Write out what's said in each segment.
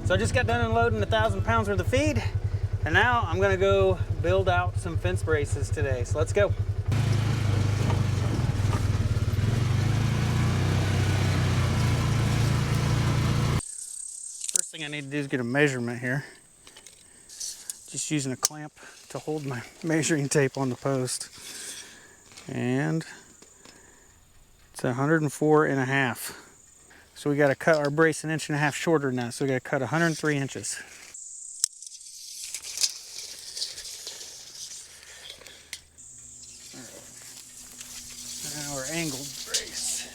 So I just got done unloading 1,000 pounds worth of feed, and now I'm gonna go build out some fence braces today. So let's go. First thing I need to do is get a measurement here. Just using a clamp to hold my measuring tape on the post. And it's 104.5. So we got to cut our brace 1.5 inches shorter than that. So we got to cut 103 inches. Now our angled brace.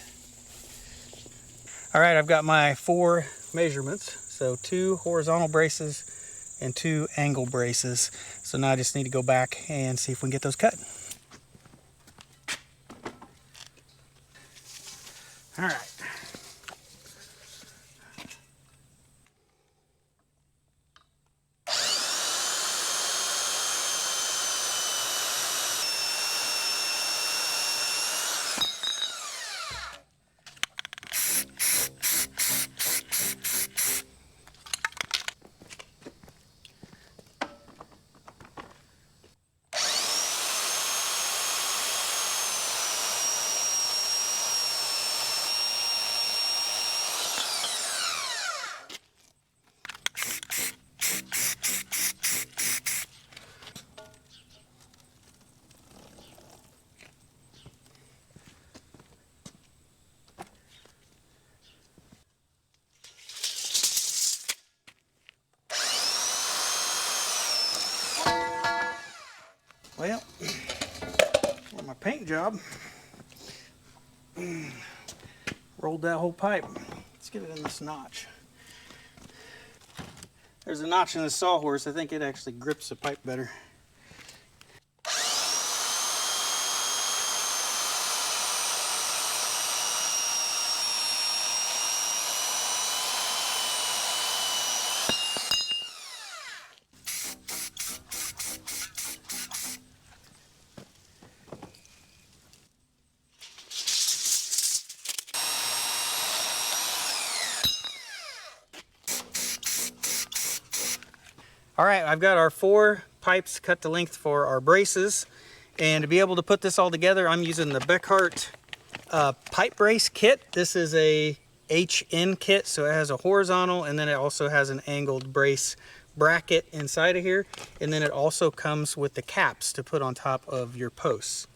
All right, I've got my 4 measurements. So 2 horizontal braces and 2 angle braces. So now I just need to go back and see if we can get those cut. All right. Well, for my paint job, rolled that whole pipe. Let's get it in this notch. There's a notch in the sawhorse. I think it actually grips the pipe better. All right, I've got our 4 pipes cut to length for our braces. And to be able to put this all together, I'm using the Bekeart pipe brace kit. This is a HN kit, so it has a horizontal and then it also has an angled brace bracket inside of here. And then it also comes with the caps to put on top of your posts.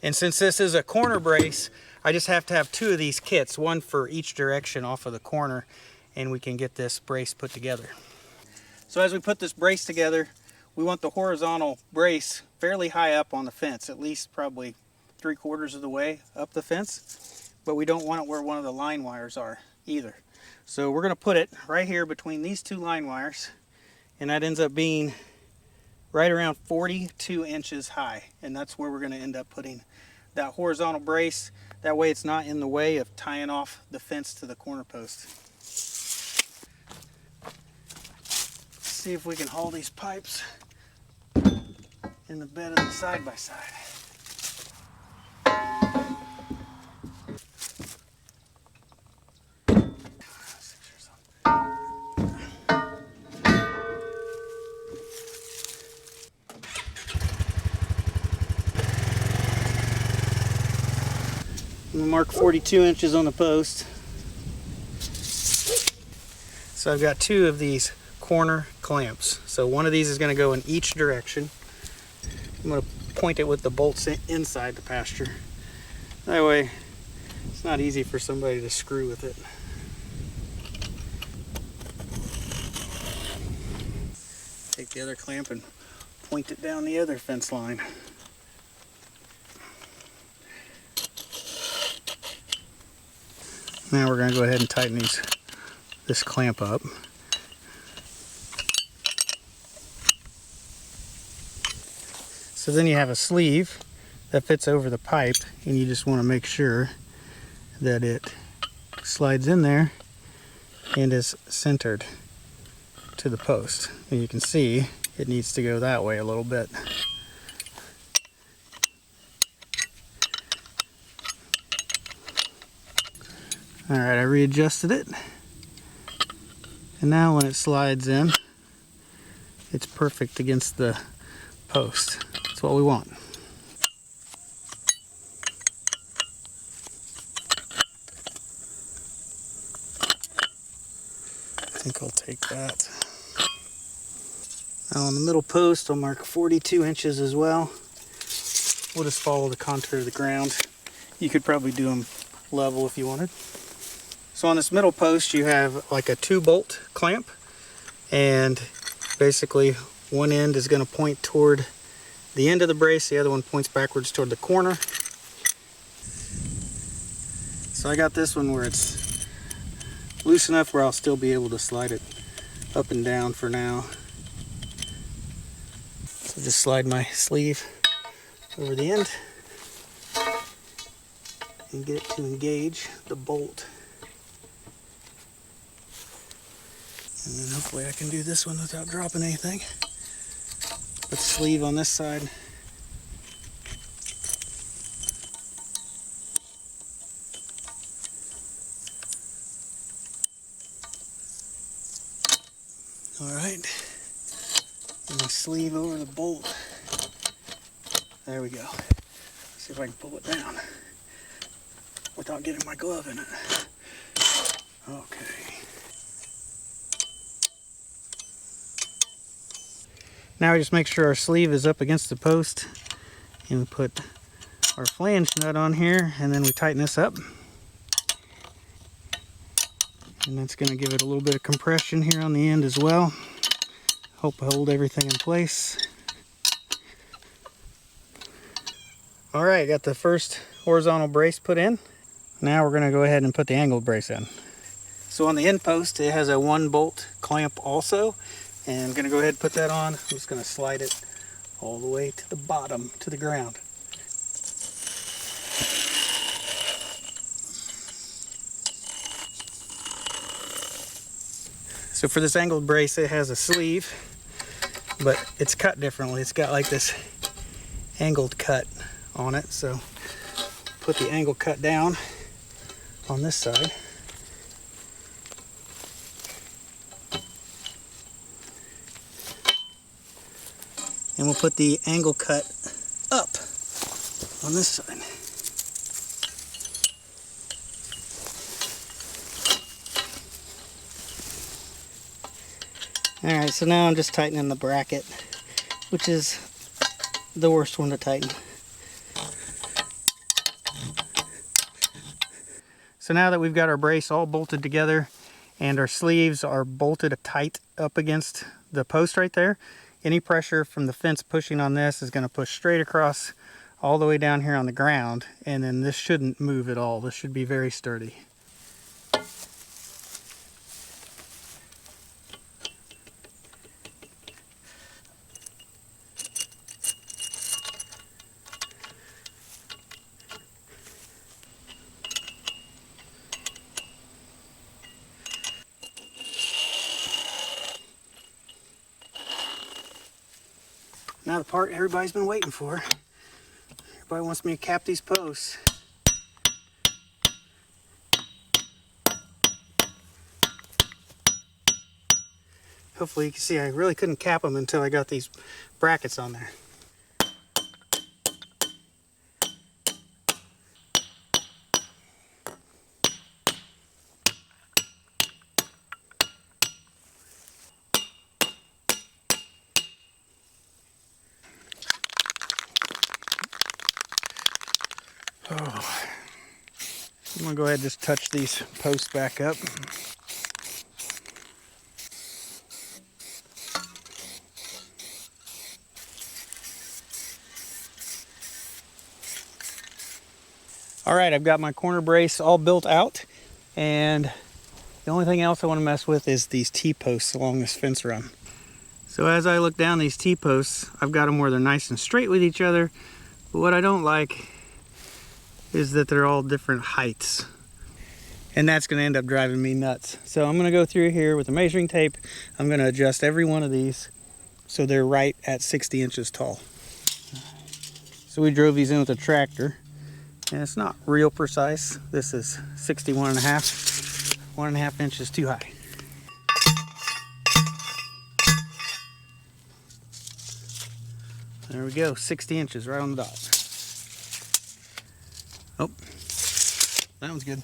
And since this is a corner brace, I just have to have 2 of these kits, one for each direction off of the corner, and we can get this brace put together. So as we put this brace together, we want the horizontal brace fairly high up on the fence, at least probably 3/4 of the way up the fence, but we don't want it where one of the line wires are either. So we're going to put it right here between these 2 line wires, and that ends up being right around 42 inches high, and that's where we're going to end up putting that horizontal brace. That way it's not in the way of tying off the fence to the corner post. See if we can haul these pipes in the bed of the side-by-side. I'm gonna mark 42 inches on the post. So I've got 2 of these corner clamps. So one of these is going to go in each direction. I'm going to point it with the bolts inside the pasture. That way it's not easy for somebody to screw with it. Take the other clamp and point it down the other fence line. Now we're going to go ahead and tighten this clamp up. So then you have a sleeve that fits over the pipe, and you just want to make sure that it slides in there and is centered to the post. And you can see it needs to go that way a little bit. All right, I readjusted it. And now when it slides in, it's perfect against the post. That's what we want. I think I'll take that. Now on the middle post, I'll mark 42 inches as well. We'll just follow the contour of the ground. You could probably do them level if you wanted. So on this middle post, you have like a 2-bolt clamp, and basically one end is going to point toward the end of the brace, the other one points backwards toward the corner. So I got this one where it's loose enough where I'll still be able to slide it up and down for now. So just slide my sleeve over the end and get it to engage the bolt. And then hopefully I can do this one without dropping anything. Put the sleeve on this side. Alright. And my sleeve over the bolt. There we go. Let's see if I can pull it down without getting my glove in it. Okay. Now we just make sure our sleeve is up against the post, and we put our flange nut on here, and then we tighten this up. And that's going to give it a little bit of compression here on the end as well. Hope I hold everything in place. Alright, got the first horizontal brace put in. Now we're going to go ahead and put the angled brace in. So on the end post, it has a 1-bolt clamp also. And I'm going to go ahead and put that on. I'm just going to slide it all the way to the bottom, to the ground. So for this angled brace, it has a sleeve, but it's cut differently. It's got like this angled cut on it. So put the angle cut down on this side. And we'll put the angle cut up on this side. Alright, so now I'm just tightening the bracket, which is the worst one to tighten. So now that we've got our brace all bolted together and our sleeves are bolted tight up against the post right there, any pressure from the fence pushing on this is going to push straight across all the way down here on the ground, and then this shouldn't move at all. This should be very sturdy. Now the part everybody's been waiting for. Everybody wants me to cap these posts. Hopefully you can see I really couldn't cap them until I got these brackets on there. Oh. I'm gonna go ahead and just touch these posts back up. All right, I've got my corner brace all built out, and the only thing else I want to mess with is these T-posts along this fence run. So as I look down these T-posts, I've got them where they're nice and straight with each other, but what I don't like is that they're all different heights. And that's going to end up driving me nuts. So I'm going to go through here with a measuring tape. I'm going to adjust every one of these so they're right at 60 inches tall. So we drove these in with a tractor, and it's not real precise. This is 61 and a half, 1.5 inches too high. There we go, 60 inches right on the dot. Oh, that one's good.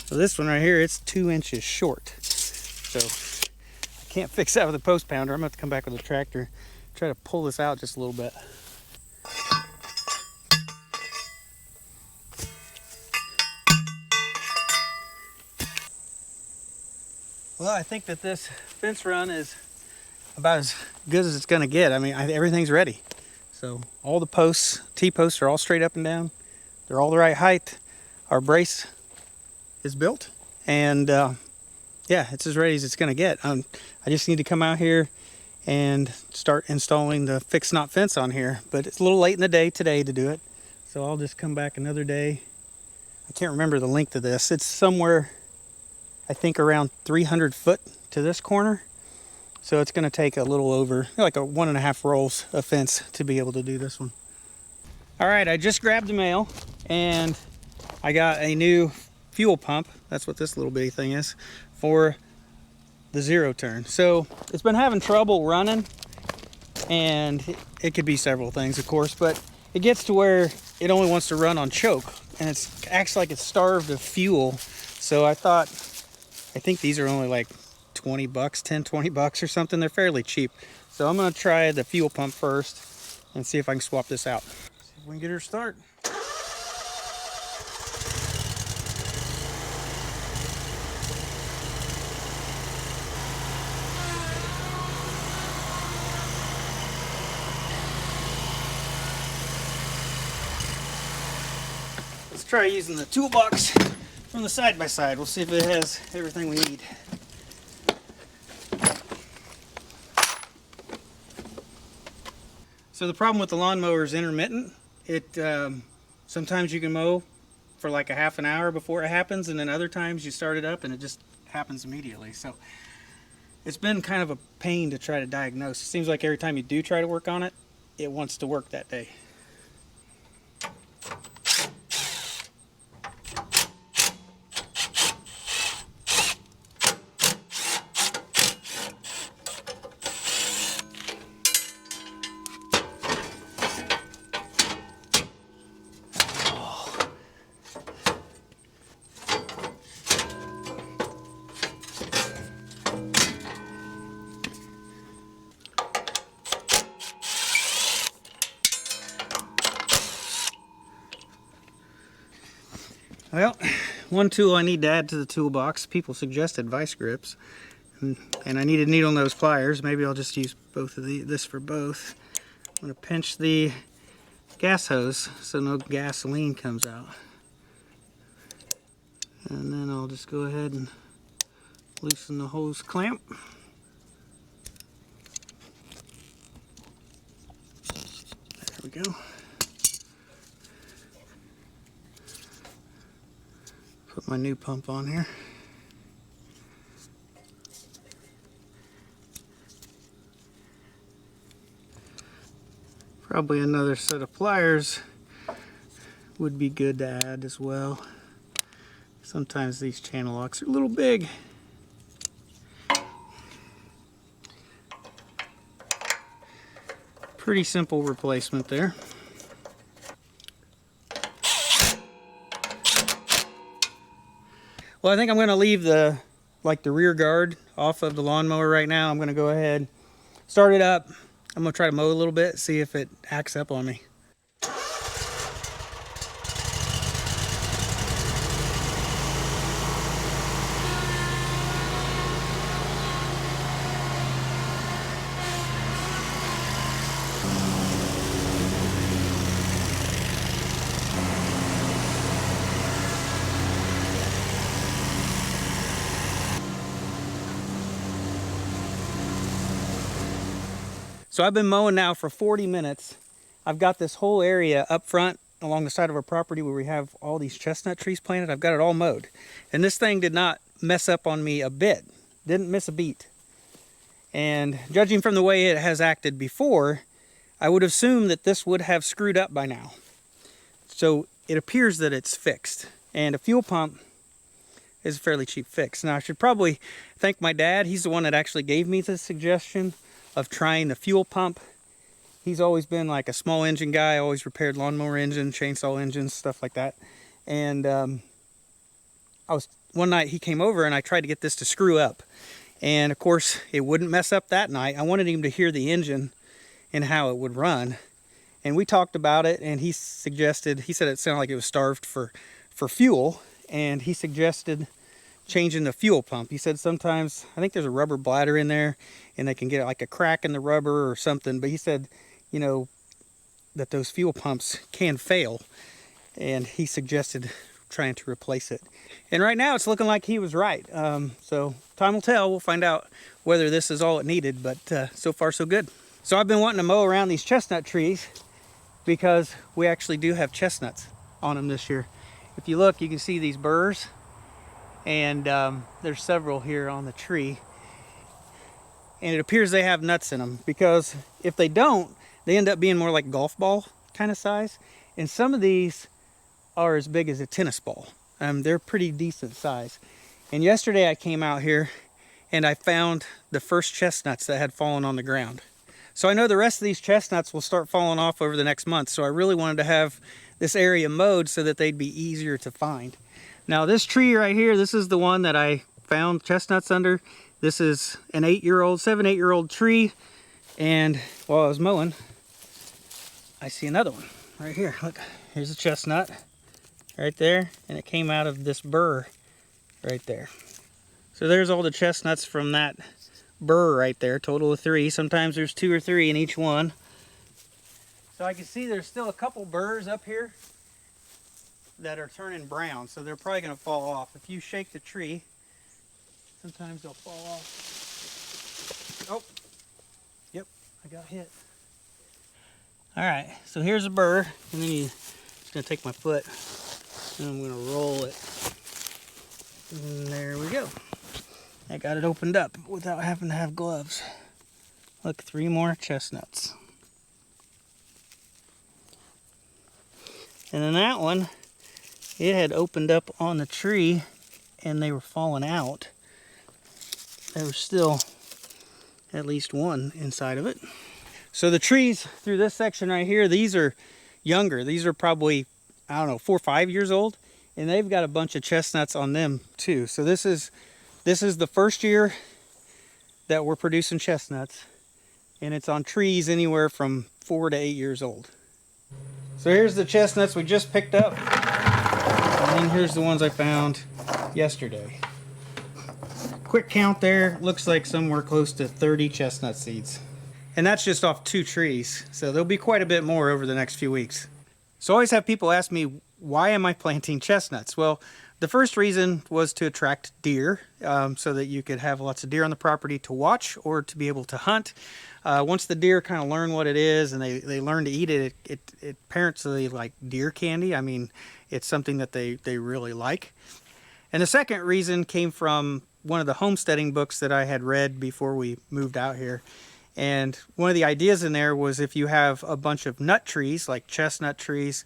So this one right here, it's 2 inches short. So I can't fix that with a post pounder. I'm gonna have to come back with a tractor, try to pull this out just a little bit. Well, I think that this fence run is about as good as it's gonna get. I mean, everything's ready. So all the posts, T-posts are all straight up and down. They're all the right height. Our brace is built, and yeah, it's as ready as it's gonna get. I just need to come out here and start installing the fixed knot fence on here, but it's a little late in the day today to do it. So I'll just come back another day. I can't remember the length of this. It's somewhere, I think, around 300 foot to this corner. So it's going to take a little over, like a 1.5 rolls of fence to be able to do this one. All right, I just grabbed the mail and I got a new fuel pump. That's what this little bitty thing is for the 0 turn. So it's been having trouble running, and it could be several things, of course, but it gets to where it only wants to run on choke, and it acts like it's starved of fuel. So I think these are only like 20 bucks, 10, 20 bucks or something. They're fairly cheap. So I'm gonna try the fuel pump first and see if I can swap this out. See if we can get her to start. Let's try using the toolbox from the side-by-side. We'll see if it has everything we need. So the problem with the lawnmower is intermittent. Sometimes you can mow for like a half an hour before it happens, and then other times you start it up and it just happens immediately. So it's been kind of a pain to try to diagnose. It seems like every time you do try to work on it, it wants to work that day. Well, one tool I need to add to the toolbox, people suggested vice grips, and I needed needle nose pliers. Maybe I'll just use both of this for both. I'm going to pinch the gas hose so no gasoline comes out. And then I'll just go ahead and loosen the hose clamp. There we go. Put my new pump on here. Probably another set of pliers would be good to add as well. Sometimes these channel locks are a little big. Pretty simple replacement there. Well, I think I'm going to leave the rear guard off of the lawnmower right now. I'm going to go ahead, start it up. I'm going to try to mow a little bit, see if it acts up on me. So I've been mowing now for 40 minutes. I've got this whole area up front along the side of our property where we have all these chestnut trees planted. I've got it all mowed. And this thing did not mess up on me a bit. Didn't miss a beat. And judging from the way it has acted before, I would assume that this would have screwed up by now. So it appears that it's fixed. And a fuel pump is a fairly cheap fix. Now I should probably thank my dad. He's the one that actually gave me the suggestion of trying the fuel pump. He's always been like a small engine guy, always repaired lawnmower engine, chainsaw engines, stuff like that. And one night he came over and I tried to get this to screw up. And of course it wouldn't mess up that night. I wanted him to hear the engine and how it would run. And we talked about it, and he said it sounded like it was starved for fuel, and he suggested changing the fuel pump. He said sometimes, I think there's a rubber bladder in there, and they can get like a crack in the rubber or something, but he said, you know, that those fuel pumps can fail, and he suggested trying to replace it. And right now it's looking like he was right. So time will tell. We'll find out whether this is all it needed, but so far so good. So I've been wanting to mow around these chestnut trees because we actually do have chestnuts on them this year. If you look, you can see these burrs, and there's several here on the tree. And it appears they have nuts in them, because if they don't, they end up being more like golf ball kind of size. And some of these are as big as a tennis ball. They're pretty decent size. And yesterday I came out here and I found the first chestnuts that had fallen on the ground. So I know the rest of these chestnuts will start falling off over the next month. So I really wanted to have this area mowed so that they'd be easier to find. Now this tree right here, this is the one that I found chestnuts under. This is an 7-8-year-old tree. And while I was mowing, I see another one right here. Look, here's a chestnut right there. And it came out of this burr right there. So there's all the chestnuts from that burr right there, total of 3. Sometimes there's 2 or 3 in each one. So I can see there's still a couple burrs up here that are turning brown, so they're probably going to fall off. If you shake the tree, sometimes they'll fall off. Oh, yep, I got hit. All right, so here's a burr, and then just going to take my foot and I'm going to roll it. And there we go. I got it opened up without having to have gloves. Look, 3 more chestnuts. And then that one, it had opened up on the tree and they were falling out. There was still at least one inside of it. So the trees through this section right here, these are younger. These are probably, I don't know, 4 or 5 years old. And they've got a bunch of chestnuts on them too. So this is the first year that we're producing chestnuts, and it's on trees anywhere from 4 to 8 years old. So here's the chestnuts we just picked up, and then here's the ones I found yesterday. Quick count there, looks like somewhere close to 30 chestnut seeds. And that's just off 2 trees, so there'll be quite a bit more over the next few weeks. So I always have people ask me, why am I planting chestnuts? Well, the first reason was to attract deer, so that you could have lots of deer on the property to watch or to be able to hunt. Once the deer kind of learn what it is and they learn to eat it, apparently like deer candy. I mean, it's something that they really like. And the second reason came from one of the homesteading books that I had read before we moved out here. And one of the ideas in there was, if you have a bunch of nut trees, like chestnut trees,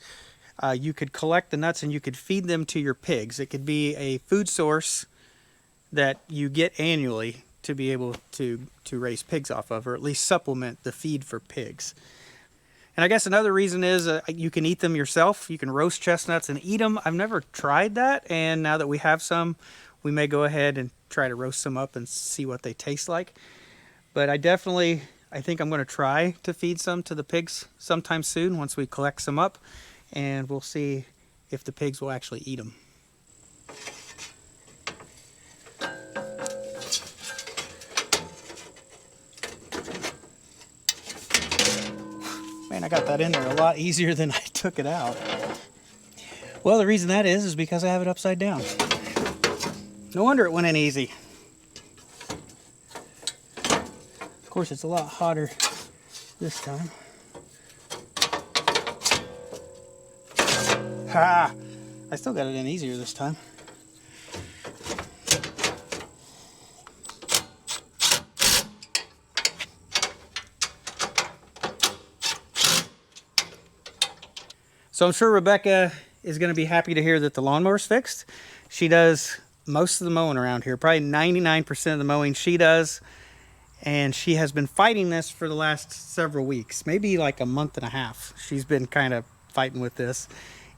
you could collect the nuts and you could feed them to your pigs. It could be a food source that you get annually to be able to raise pigs off of, or at least supplement the feed for pigs. And I guess another reason is you can eat them yourself. You can roast chestnuts and eat them. I've never tried that, and now that we have some, we may go ahead and try to roast some up and see what they taste like. But I think I'm going to try to feed some to the pigs sometime soon once we collect some up, and we'll see if the pigs will actually eat them. Man, I got that in there a lot easier than I took it out. Well, the reason that is because I have it upside down. No wonder it went in easy. Of course, it's a lot hotter this time. Ha! I still got it in easier this time. So I'm sure Rebecca is going to be happy to hear that the lawnmower's fixed. She does most of the mowing around here. Probably 99% of the mowing she does. And she has been fighting this for the last several weeks, maybe like a month and a half. She's been kind of fighting with this.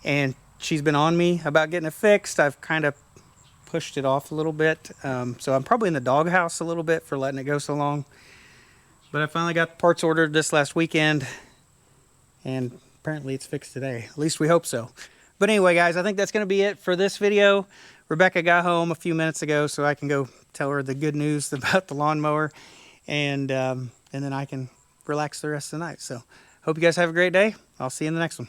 And she's been on me about getting it fixed. I've kind of pushed it off a little bit. So I'm probably in the doghouse a little bit for letting it go so long. But I finally got the parts ordered this last weekend. And apparently it's fixed today. At least we hope so. But anyway, guys, I think that's going to be it for this video. Rebecca got home a few minutes ago, so I can go tell her the good news about the lawnmower. And then I can relax the rest of the night. So hope you guys have a great day. I'll see you in the next one.